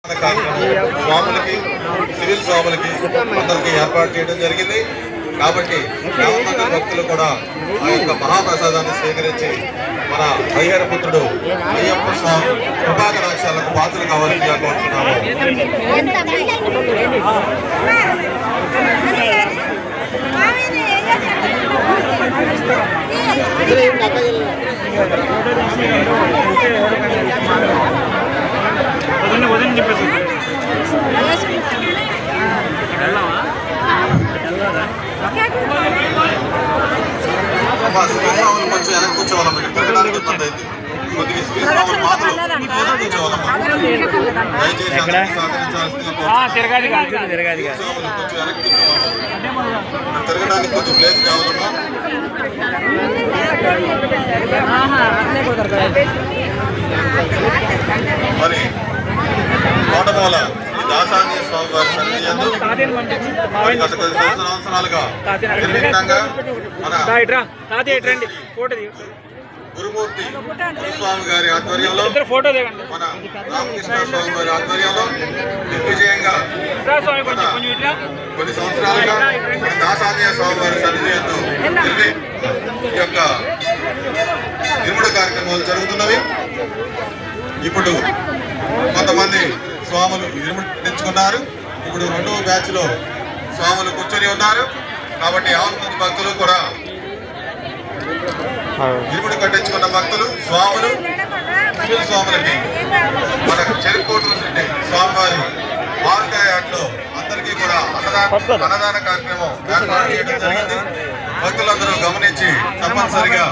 స్వాములకి civil స్వాములకి అందరికీ ఏర్పాటు చేయడం జరిగింది. కాబట్టి గ్రామమంది భక్తులు కూడా ఆ యొక్క మహాప్రసాదాన్ని స్వీకరించి మన హరిహర పుత్రుడు అయ్యప్ప స్వామి కృపాకటాక్షాలకు పాత్రలు కావాలని కోరుతున్నాము. కొంచెం వెనక్కి కూర్చోవాలమ్మ, ఇక్కడ తిరగడానికి ఇబ్బంది అయింది. కొద్దిగా స్పీడ్ మాత్రం కూర్చోవాలమ్మా. దయచేసి కొంచెం వెనక్కి కూర్చోవాలి. తిరగడానికి కొంచెం ప్లేస్ కావాలమ్మా. మరి కోటమూల ఈ దాసాంజనేయ స్వామి వారి సన్నిధి యందు గత 10 సంవత్సరాలుగా నిర్విఘ్నంగా మన గురుమూర్తి గురుస్వామి గారి ఆధ్వర్యంలో మన రామకృష్ణ స్వామి వారి ఆధ్వర్యంలో దిగ్విజయంగా కొన్ని సంవత్సరాలుగా మన దాసాంజనేయ స్వామి వారి సన్నిధి యందు ఈ యొక్క నిర్ముడి కార్యక్రమాలు జరుగుతున్నవి. ఇప్పుడు కొంతమంది స్వాములు నిర్మించుకున్నారు. ఇప్పుడు 2వ బ్యాచ్ లో స్వాములు కూర్చొని ఉన్నారు. కాబట్టి 6 మంది భక్తులు కూడా ఇరుముడి కట్టించుకున్న భక్తులు స్వాములు సివిల్ స్వాములకి మన చెరుకోటల నుండి స్వామివారి మామిడికాయ ఆటలో అందరికీ కూడా అన్నదాన కార్యక్రమం ఏర్పాటు చేయడం జరిగింది. భక్తులందరూ గమనించి తప్పనిసరిగా